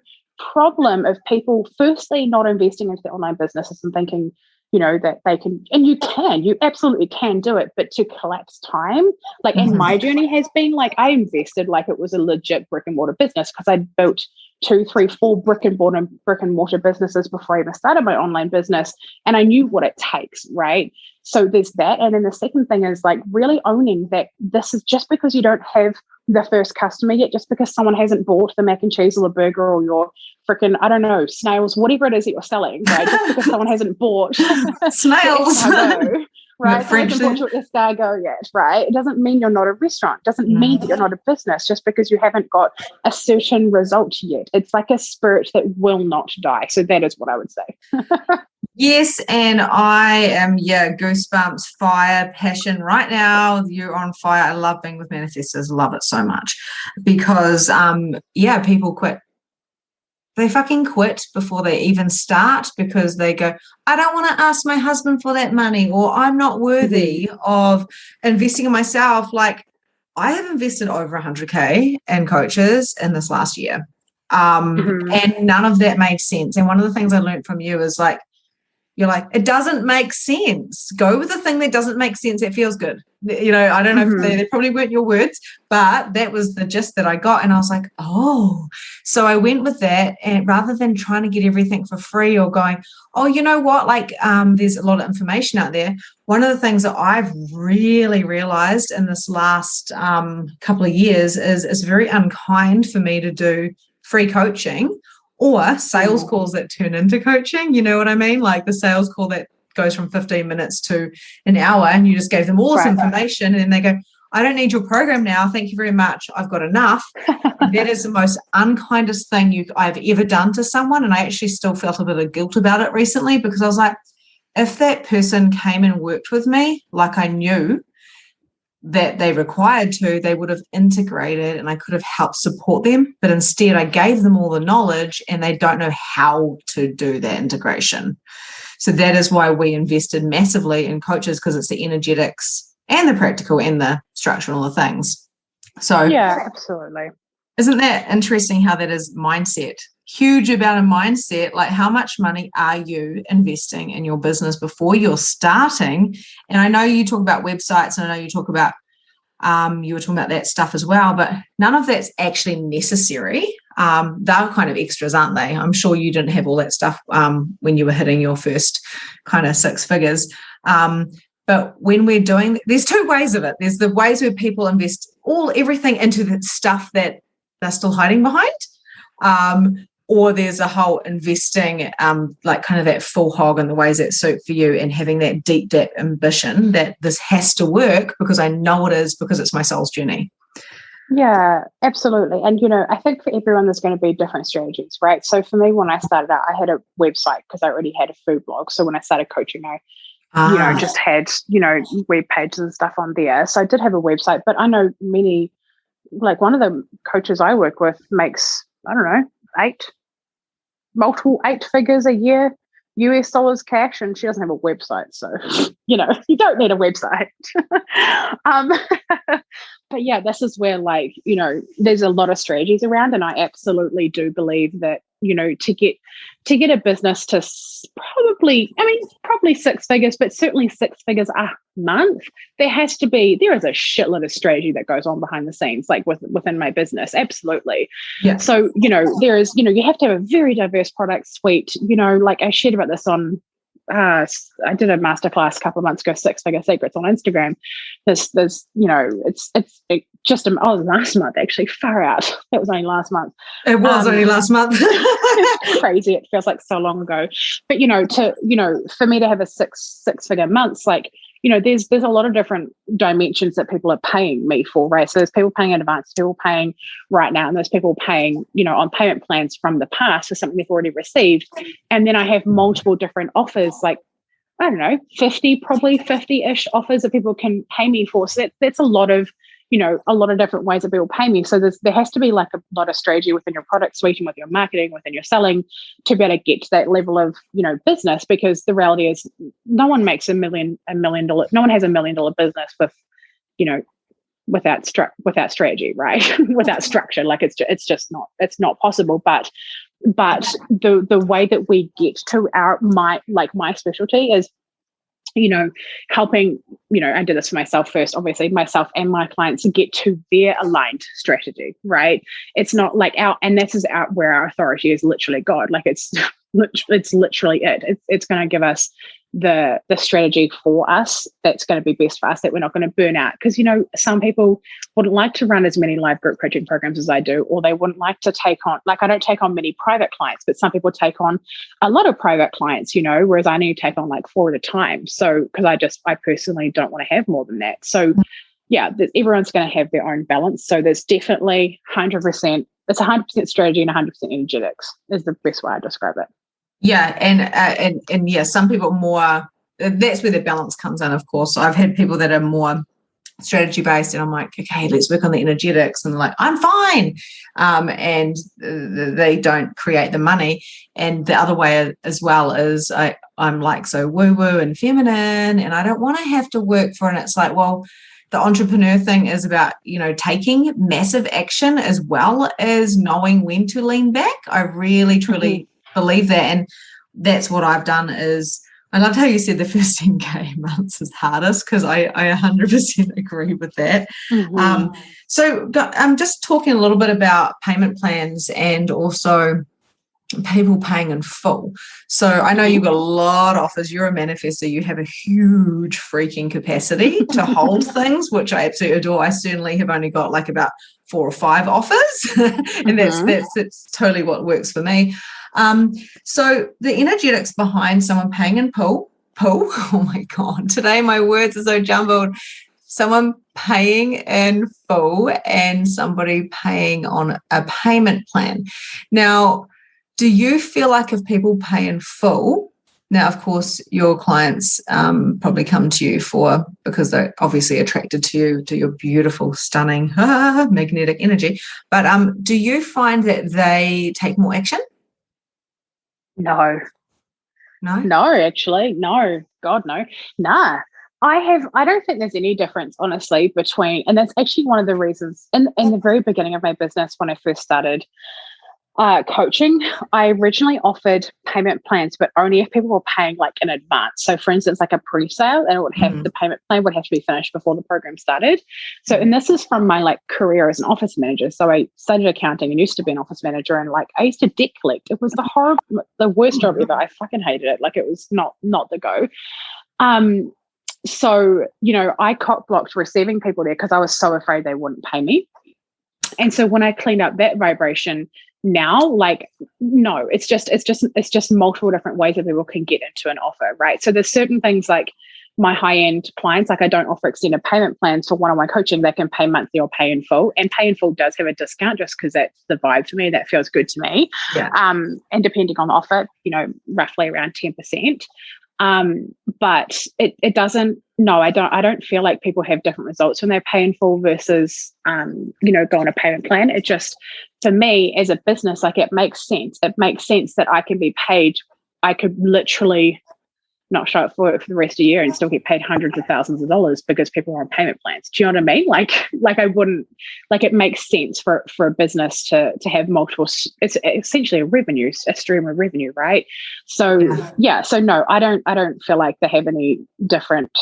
problem of people firstly not investing into their online businesses and thinking, that they can, and you absolutely can do it, but to collapse time, like, and my journey has been like, I invested like it was a legit brick and mortar business because I built 2, 3, 4 brick and mortar businesses before I even started my online business. And I knew what it takes, right? So there's that. And then the second thing is like really owning that this is just because you don't have the first customer yet, just because someone hasn't bought the mac and cheese or the burger or your freaking, I don't know, snails, whatever it is that you're selling, right? Just because someone hasn't bought snails, right? Hasn't bought your escargot yet, right? It doesn't mean you're not a restaurant. It doesn't mean that you're not a business just because you haven't got a certain result yet. It's like a spirit that will not die. So that is what I would say. Yes, and I am, goosebumps, fire, passion. Right now, you're on fire. I love being with manifestors. Love it so much because, people quit. They fucking quit before they even start because they go, I don't want to ask my husband for that money, or I'm not worthy of investing in myself. Like, I have invested over 100K in coaches in this last year. And none of that made sense. And one of the things I learned from you is like, you're like, it doesn't make sense. Go with the thing that doesn't make sense. That feels good. You know, I don't know if they probably weren't your words, but that was the gist that I got. And I was like, oh, so I went with that. And rather than trying to get everything for free or going, oh, you know what, like there's a lot of information out there. One of the things that I've really realized in this last couple of years is it's very unkind for me to do free coaching or sales calls that turn into coaching. You know what I mean? Like the sales call that goes from 15 minutes to an hour and you just gave them all this information and then they go, I don't need your program now. Thank you very much. I've got enough. That is the most unkindest thing I've ever done to someone. And I actually still felt a bit of guilt about it recently because I was like, if that person came and worked with me like I knew that they required to, they would have integrated and I could have helped support them. But instead, I gave them all the knowledge and they don't know how to do that integration. So that is why we invested massively in coaches, because it's the energetics and the practical and the structural and the things. So yeah, absolutely. Isn't that interesting how that is mindset? Huge about a mindset, like how much money are you investing in your business before you're starting? And I know you talk about websites and I know you talk about, you were talking about that stuff as well, but none of that's actually necessary. They're kind of extras, aren't they? I'm sure you didn't have all that stuff when you were hitting your first kind of 6 figures. But when we're doing, there's 2 ways of it. There's the ways where people invest everything into the stuff that they're still hiding behind. Or there's a whole investing, like kind of that full hog in the ways that suit for you and having that deep ambition that this has to work because I know it is, because it's my soul's journey. Yeah, absolutely. And, you know, I think for everyone there's going to be different strategies, right? So for me, when I started out, I had a website because I already had a food blog. So when I started coaching, I just had, web pages and stuff on there. So I did have a website, but I know many, like one of the coaches I work with makes, I don't know, 8 figures a year, US dollars cash, and she doesn't have a website. So, you don't need a website. But yeah, this is where there's a lot of strategies around. And I absolutely do believe that, to get a business to probably 6 figures, but certainly 6 figures a month, there is a shitload of strategy that goes on behind the scenes, like within my business. Absolutely. Yeah. So, there is, you have to have a very diverse product suite, like I shared about this on, I did a masterclass a couple of months ago, 6 Figure Secrets on Instagram. There's last month, actually, far out. That was only last month. It was only last month. It's crazy. It feels like so long ago. But, for me to have a six figure months, there's a lot of different dimensions that people are paying me for, right? So there's people paying in advance, people paying right now, and there's people paying, on payment plans from the past for something they've already received. And then I have multiple different offers, like, I don't know, 50-ish offers that people can pay me for. So that's a lot of, a lot of different ways that people pay me. So there has to be like a lot of strategy within your product suite and with your marketing, within your selling, to be able to get to that level of, business, because the reality is no one makes $1 million, no one has $1 million business with, without strategy, right? Without structure. Like it's not possible. But the way that we get to my specialty is helping, I did this for myself first, obviously, myself and my clients to get to their aligned strategy, right? It's not like and this is where our authority is literally God. Like it's literally it. It's going to give us the strategy for us that's going to be best for us, that we're not going to burn out. Because, some people wouldn't like to run as many live group coaching programs as I do, or they wouldn't like to take on, like I don't take on many private clients, but some people take on a lot of private clients, whereas I only take on like 4 at a time. So, because I personally don't want to have more than that. So yeah, everyone's going to have their own balance. So there's definitely 100%, it's 100% strategy and 100% energetics is the best way I describe it. Yeah, and yeah, some people more. That's where the balance comes in. Of course, I've had people that are more strategy based, and I'm like, okay, let's work on the energetics, and they're like, I'm fine, and they don't create the money. And the other way as well is I'm like so woo woo and feminine, and I don't want to have to work for. And it's like, well, the entrepreneur thing is about, taking massive action as well as knowing when to lean back. I really truly believe that, and that's what I've done. Is I loved how you said the first 10K months is hardest, because I 100% agree with that. So I'm just talking a little bit about payment plans and also people paying in full. So I know you've got a lot of offers. You're a manifestor. You have a huge freaking capacity to hold things, which I absolutely adore. I certainly have only got like about 4 or 5 offers, and that's totally what works for me. So the energetics behind someone paying in full, oh my God, today my words are so jumbled. Someone paying in full and somebody paying on a payment plan. Now, do you feel like if people pay in full, now, of course, your clients probably come to you because they're obviously attracted to you, to your beautiful, stunning, magnetic energy. But do you find that they take more action? No, actually, no. God, no. Nah. I don't think there's any difference, honestly, between, and that's actually one of the reasons in the very beginning of my business when I first started coaching, I originally offered payment plans, but only if people were paying like in advance. So for instance, like a pre-sale, and it would have the payment plan would have to be finished before the program started. So, and this is from my like career as an office manager. So I studied accounting and used to be an office manager, and like I used to debt collect. It was the worst job ever. I fucking hated it. Like it was not the go. So, I cock blocked receiving people there because I was so afraid they wouldn't pay me. And so when I cleaned up that vibration, now, like, no, it's just multiple different ways that people can get into an offer, right? So there's certain things like my high-end clients, like I don't offer extended payment plans for one-on-one coaching. They can pay monthly or pay in full, and pay in full does have a discount just because that's the vibe for me. That feels good to me. Yeah. And depending on the offer, roughly around 10%. But it doesn't, no, I don't feel like people have different results when they pay in full versus, go on a payment plan. It just, for me as a business, like it makes sense. It makes sense that I can be paid. I could literally not show up for work for the rest of the year and still get paid hundreds of thousands of dollars because people are on payment plans. Do you know what I mean? Like I wouldn't, like it makes sense for a business to have multiple, it's essentially a stream of revenue, right? So yeah, so no, I don't feel like they have any different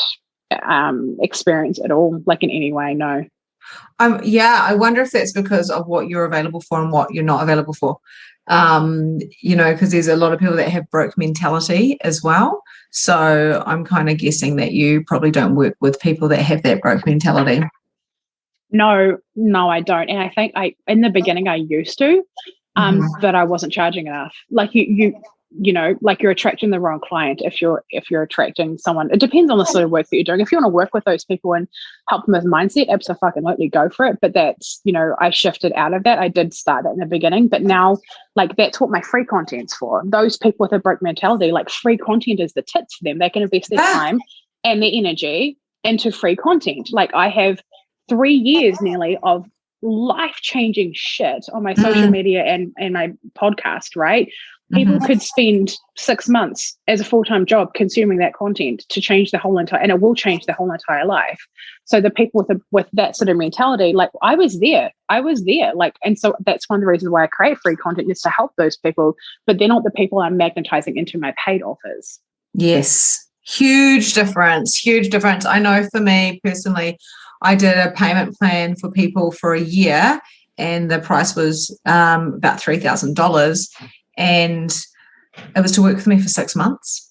experience at all, like in any way, no. I wonder if that's because of what you're available for and what you're not available for. Because there's a lot of people that have broke mentality as well. So I'm kind of guessing that you probably don't work with people that have that broke mentality. No, I don't. And I think in the beginning I used to, but I wasn't charging enough. Like like you're attracting the wrong client if you're attracting someone. It depends on the sort of work that you're doing. If you want to work with those people and help them with mindset, absolutely go for it. But that's, I shifted out of that. I did start that in the beginning, but now like that's what my free content's for. Those people with a broke mentality, like free content is the tits for them. They can invest their time and their energy into free content. Like I have 3 years nearly of life-changing shit on my social media and my podcast, right? People could spend 6 months as a full-time job consuming that content to change the whole entire, and it will change the whole entire life. So the people with that sort of mentality, like I was there, like, and so that's one of the reasons why I create free content is to help those people, but they're not the people I'm magnetizing into my paid offers. Yes. Huge difference, huge difference. I know for me personally, I did a payment plan for people for a year and the price was about $3,000 and it was to work with me for 6 months.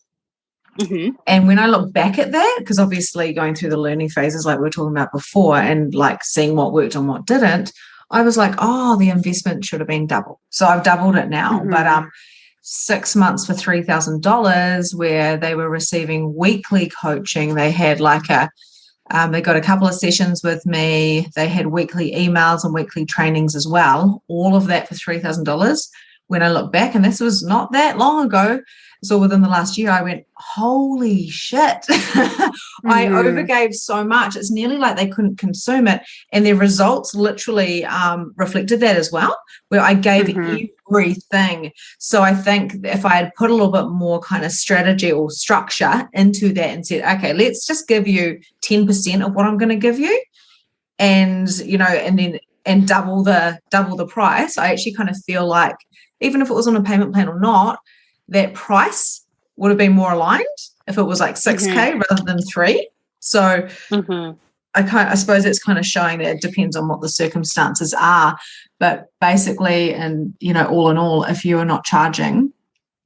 Mm-hmm. And when I look back at that, because obviously going through the learning phases like we were talking about before and like seeing what worked and what didn't, I was like, oh, the investment should have been double. So I've doubled it now. Mm-hmm. But 6 months for $3,000 where they were receiving weekly coaching. They had like they got a couple of sessions with me. They had weekly emails and weekly trainings as well. All of that for $3,000. When I look back, and this was not that long ago, so within the last year, I went, holy shit. I overgave so much. It's nearly like they couldn't consume it. And their results literally reflected that as well, where I gave everything. So I think if I had put a little bit more kind of strategy or structure into that and said, okay, let's just give you 10% of what I'm going to give you. And, you know, and double the price, I actually kind of feel like even if it was on a payment plan or not, that price would have been more aligned if it was like 6K rather than 3. So I suppose it's kind of showing that it depends on what the circumstances are. But basically, and you know, all in all, if you are not charging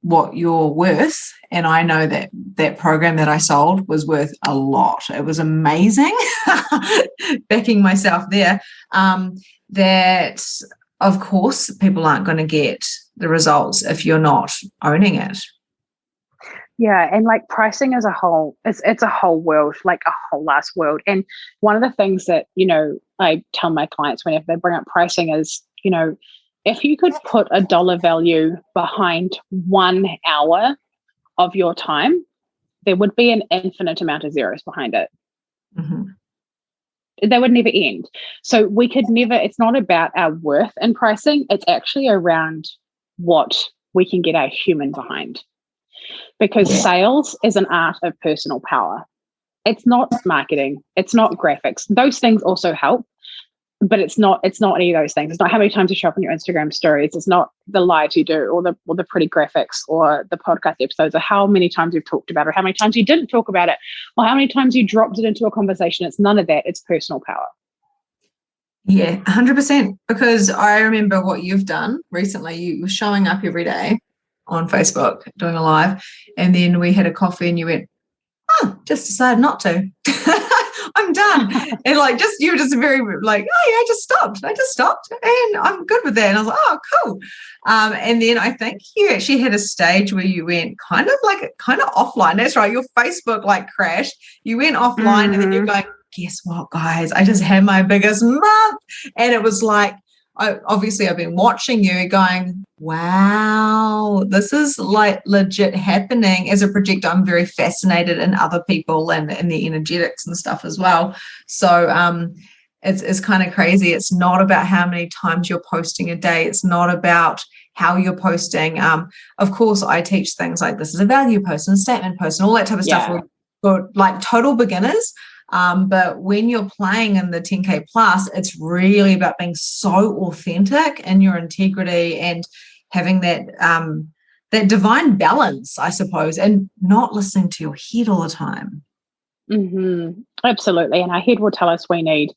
what you're worth, and I know that that program that I sold was worth a lot. It was amazing, backing myself there. That of course people aren't going to get the results if you're not owning it. Yeah, and like pricing as a whole, it's a whole world, like a whole last world. And one of the things that, you know, I tell my clients whenever they bring up pricing is, you know, if you could put a dollar value behind 1 hour of your time, there would be an infinite amount of zeros behind it. They would never end. So we could never, it's not about our worth in pricing. It's actually around what we can get our human behind. Because sales is an art of personal power. It's not marketing. It's not graphics. Those things also help, but it's not any of those things. It's not how many times you show up on your Instagram stories. It's not the lives you do or the pretty graphics or the podcast episodes or how many times you've talked about it or how many times you didn't talk about it or how many times you dropped it into a conversation. It's none of that. It's personal power. Yeah, 100%. Because I remember what you've done recently. You were showing up every day on Facebook doing a live, and then we had a coffee and you went, oh, just decided not to. I'm done. And like you were just very like, oh yeah, I just stopped and I'm good with that. And I was like, oh, cool. And then I think you actually had a stage where you went kind of offline. That's right. Your Facebook like crashed. You went offline and then you're going, guess what, guys? I just had my biggest month. And it was like, I've been watching you going, wow, this is like legit happening. As a projector, I'm very fascinated in other people and the energetics and stuff as well. So it's kind of crazy. It's not about how many times you're posting a day. It's not about how you're posting. Of course, I teach things like this is a value post and a statement post and all that type of stuff for like total beginners. But when you're playing in the 10K plus, it's really about being so authentic in your integrity and having that divine balance, I suppose, and not listening to your head all the time. Absolutely. And our head will tell us we need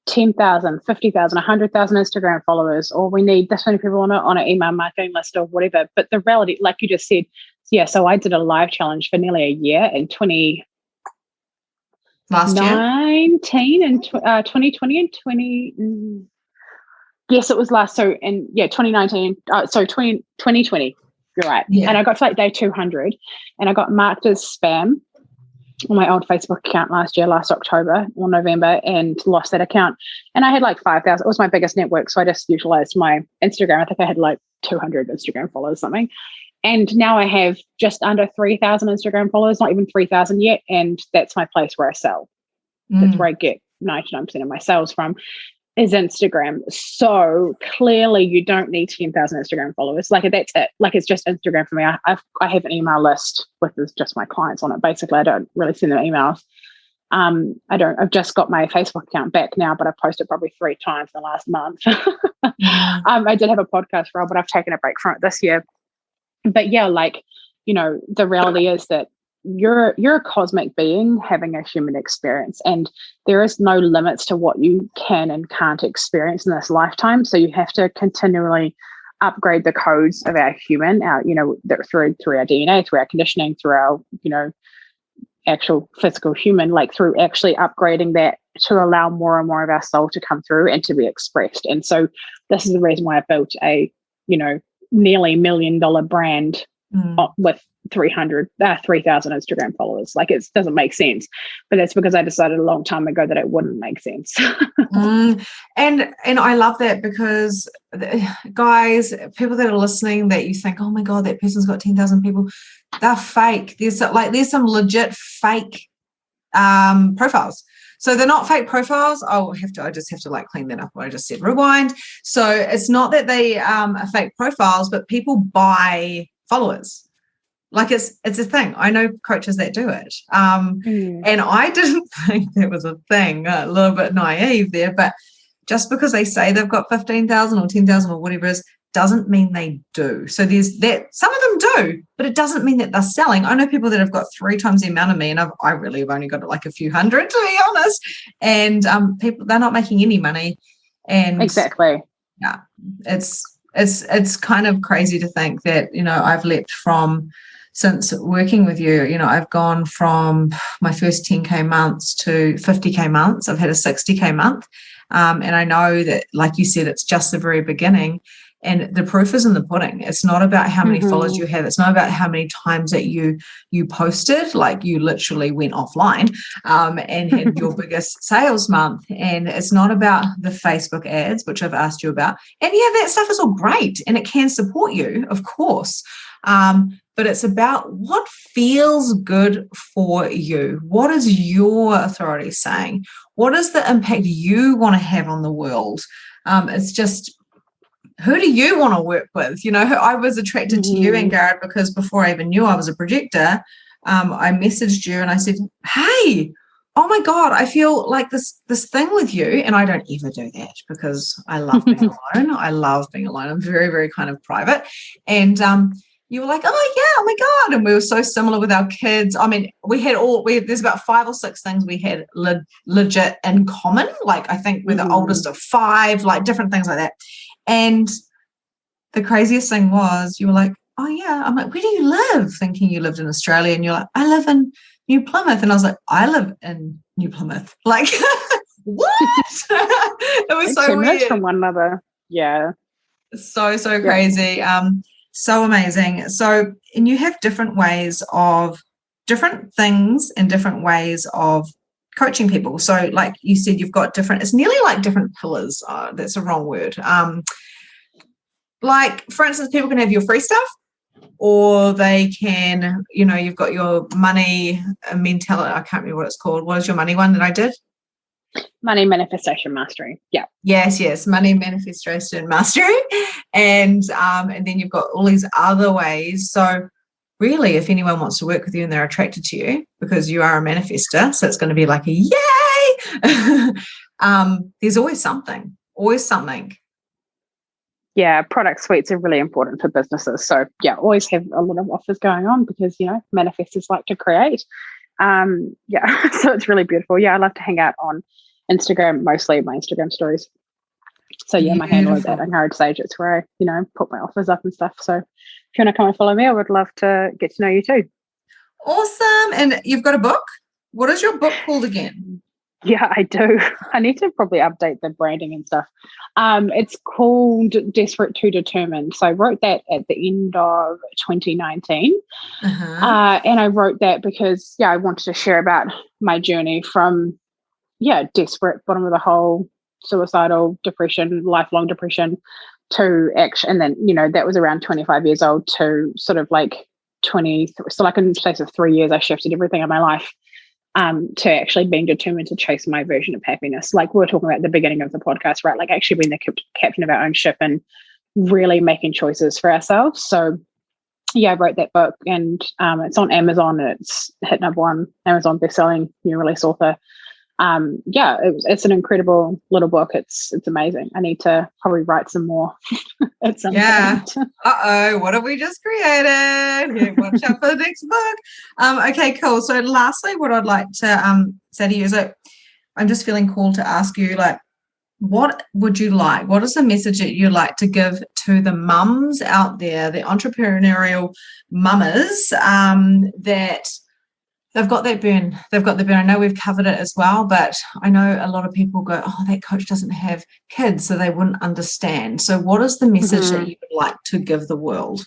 10,000, 50,000, 100,000 Instagram followers, or we need this many people on an email marketing list or whatever. But the reality, like you just said, so I did a live challenge for nearly a year in 2019 and 2020 and 20. Yes, it was last. So in 2019. 2020. You're right. Yeah. And I got to like day 200, and I got marked as spam on my old Facebook account last October or November, and lost that account. And I had like 5,000. It was my biggest network, so I just utilized my Instagram. I think I had like 200 Instagram followers, something. And now I have just under 3,000 Instagram followers, not even 3,000 yet. And that's my place where I sell. That's where I get 99% of my sales from, is Instagram. So clearly you don't need 10,000 Instagram followers. Like that's it. Like it's just Instagram for me. I have an email list with just my clients on it. Basically, I don't really send them emails. I've just got my Facebook account back now, but I've posted probably 3 times in the last month. I did have a podcast role, but I've taken a break from it this year. But yeah, like, you know, the reality is that you're a cosmic being having a human experience, and there is no limits to what you can and can't experience in this lifetime. So you have to continually upgrade the codes of our human, through our DNA, through our conditioning, through our, actual physical human, like through actually upgrading that to allow more and more of our soul to come through and to be expressed. And so this is the reason why I built a, nearly $1 million brand with 3,000 Instagram followers. Like, it doesn't make sense, but that's because I decided a long time ago that it wouldn't make sense. And I love that, because guys, people that are listening that you think, oh my God, that person's got 10,000 people, they're fake. There's some legit fake profiles. So they're not fake profiles. I just have to like clean that up. What I just said, rewind. So it's not that they are fake profiles, but people buy followers. Like, it's a thing. I know coaches that do it. And I didn't think that was a thing, a little bit naive there, but just because they say they've got 15,000 or 10,000 or whatever it is, doesn't mean they do. So there's that. Some of them do, but it doesn't mean that they're selling. I know people that have got 3 times the amount of me, and I really have only got like a few hundred, to be honest. And people, they're not making any money. And exactly. Yeah, it's kind of crazy to think that, I've leapt from, since working with you, I've gone from my first 10K months to 50K months. I've had a 60K month. And I know that, like you said, it's just the very beginning. And the proof is in the pudding. It's not about how many followers you have. It's not about how many times that you posted, like you literally went offline and had your biggest sales month. And it's not about the Facebook ads, which I've asked you about. And yeah, that stuff is all great and it can support you, of course. But it's about what feels good for you. What is your authority saying? What is the impact you want to have on the world? It's just, who do you want to work with? I was attracted to you, Angharad, because before I even knew I was a projector, I messaged you and I said, hey, oh my God, I feel like this thing with you. And I don't ever do that because I love being alone. I love being alone. I'm very, very kind of private. And you were like, oh yeah, oh my God. And we were so similar with our kids. I mean, there's about 5 or 6 things we had legit in common. Like, I think we're the oldest of 5, like different things like that. And the craziest thing was, you were like, oh yeah. I'm like, where do you live? Thinking you lived in Australia. And you're like, I live in New Plymouth. And I was like, I live in New Plymouth. Like, what? It was so 10 weird. minutes from one another. Yeah. So crazy. So amazing. So, and you have different things and different ways of coaching people. So like you said, you've got it's nearly like different pillars. That's a wrong word. Like, for instance, people can have your free stuff, or they can, you've got your money mentality. I can't remember what it's called. What is your money one that I did? Money manifestation mastery. Yeah. Yes. Money manifestation mastery. And then you've got all these other ways. So really, if anyone wants to work with you and they're attracted to you because you are a manifestor, so it's going to be like a yay. There's always something. Yeah, product suites are really important for businesses. So yeah, always have a lot of offers going on because, manifestors like to create. So it's really beautiful. Yeah, I love to hang out on Instagram, mostly my Instagram stories. So yeah, my handle is at Angharad Sage. It's where I, put my offers up and stuff. So if you want to come and follow me, I would love to get to know you too. Awesome. And you've got a book? What is your book called again? Yeah, I do. I need to probably update the branding and stuff. It's called Desperate to Determined. So I wrote that at the end of 2019. And I wrote that because, I wanted to share about my journey from, desperate, bottom of the hole, suicidal, depression, lifelong depression, to action. And then, that was around 25 years old to sort of like 20. So like in the space of 3 years, I shifted everything in my life. To actually being determined to chase my version of happiness. Like we were talking about at the beginning of the podcast, right? Like actually being the captain of our own ship and really making choices for ourselves. So I wrote that book and it's on Amazon. It's hit #1 Amazon bestselling new release author. it's an incredible little book. It's amazing. I need to probably write some more at some point. What have we just created? Yeah, watch out for the next book. Okay, cool. So lastly, what I'd like to say to you is that I'm just feeling called to ask you, like, what would you like? What is the message that you'd like to give to the mums out there, the entrepreneurial mamas, that they've got that burn? They've got the burn. I know we've covered it as well, but I know a lot of people go, oh, that coach doesn't have kids, so they wouldn't understand. So what is the message that you would like to give the world?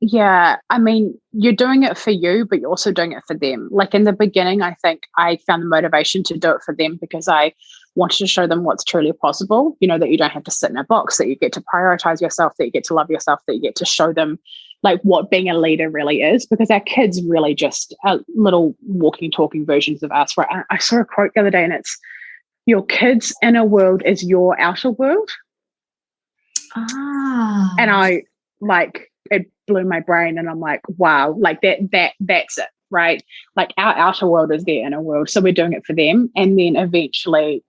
Yeah, I mean, you're doing it for you, but you're also doing it for them. Like in the beginning, I think I found the motivation to do it for them because I wanted to show them what's truly possible, that you don't have to sit in a box, that you get to prioritize yourself, that you get to love yourself, that you get to show them like what being a leader really is, because our kids really just are little walking, talking versions of us, right? I saw a quote the other day and it's, your kids' inner world is your outer world. And I it blew my brain and I'm like, wow, like that's it, right? Like our outer world is their inner world. So we're doing it for them. And then eventually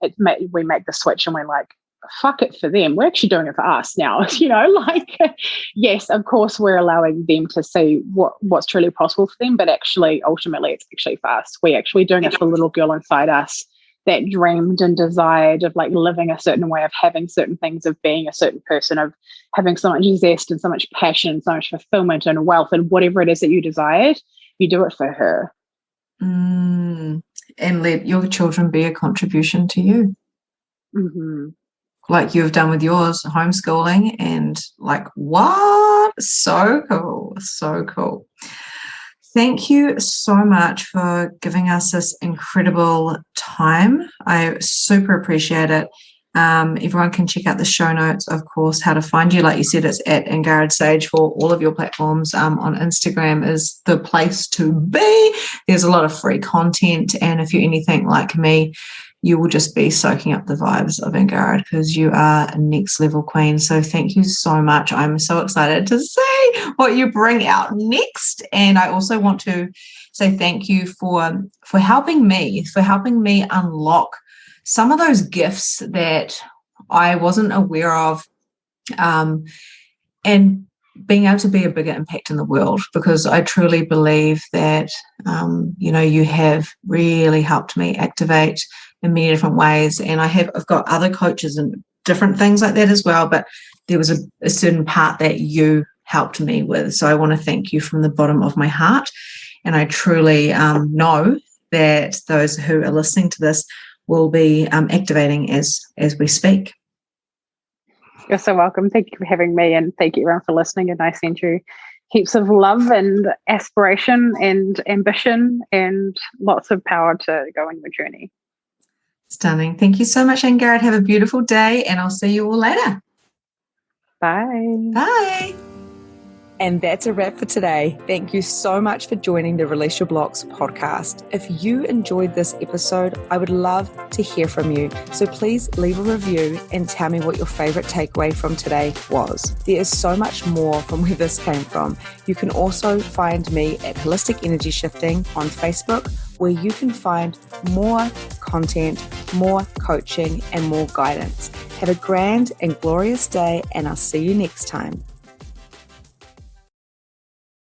we make the switch and we're like, fuck it for them. We're actually doing it for us now, yes, of course, we're allowing them to see what's truly possible for them, but actually, ultimately, it's actually for us. We're actually doing it for the little girl inside us that dreamed and desired of like living a certain way, of having certain things, of being a certain person, of having so much zest and so much passion, so much fulfillment and wealth and whatever it is that you desired, you do it for her. And let your children be a contribution to you. Mm-hmm. Like you've done with yours, homeschooling, and like, what? So cool. So cool. Thank you so much for giving us this incredible time. I super appreciate it. Everyone can check out the show notes, of course, how to find you. Like you said, it's at Angharad Sage for all of your platforms. On Instagram is the place to be. There's a lot of free content. And if you're anything like me, you will just be soaking up the vibes of Angharad because you are a next level queen. So thank you so much. I'm so excited to see what you bring out next. And I also want to say thank you for helping me, unlock some of those gifts that I wasn't aware of, and being able to be a bigger impact in the world, because I truly believe that, you have really helped me activate in many different ways. And I've got other coaches and different things like that as well, but there was a certain part that you helped me with. So I want to thank you from the bottom of my heart. And I truly know that those who are listening to this will be activating as we speak. You're so welcome. Thank you for having me, and thank you everyone for listening. And I send you heaps of love and aspiration and ambition and lots of power to go on your journey. Stunning. Thank you so much, Angharad. Have a beautiful day, and I'll see you all later. Bye. Bye. And that's a wrap for today. Thank you so much for joining the Release Your Blocks podcast. If you enjoyed this episode, I would love to hear from you. So please leave a review and tell me what your favorite takeaway from today was. There is so much more from where this came from. You can also find me at Holistic Energy Shifting on Facebook, where you can find more content, more coaching, and more guidance. Have a grand and glorious day, and I'll see you next time.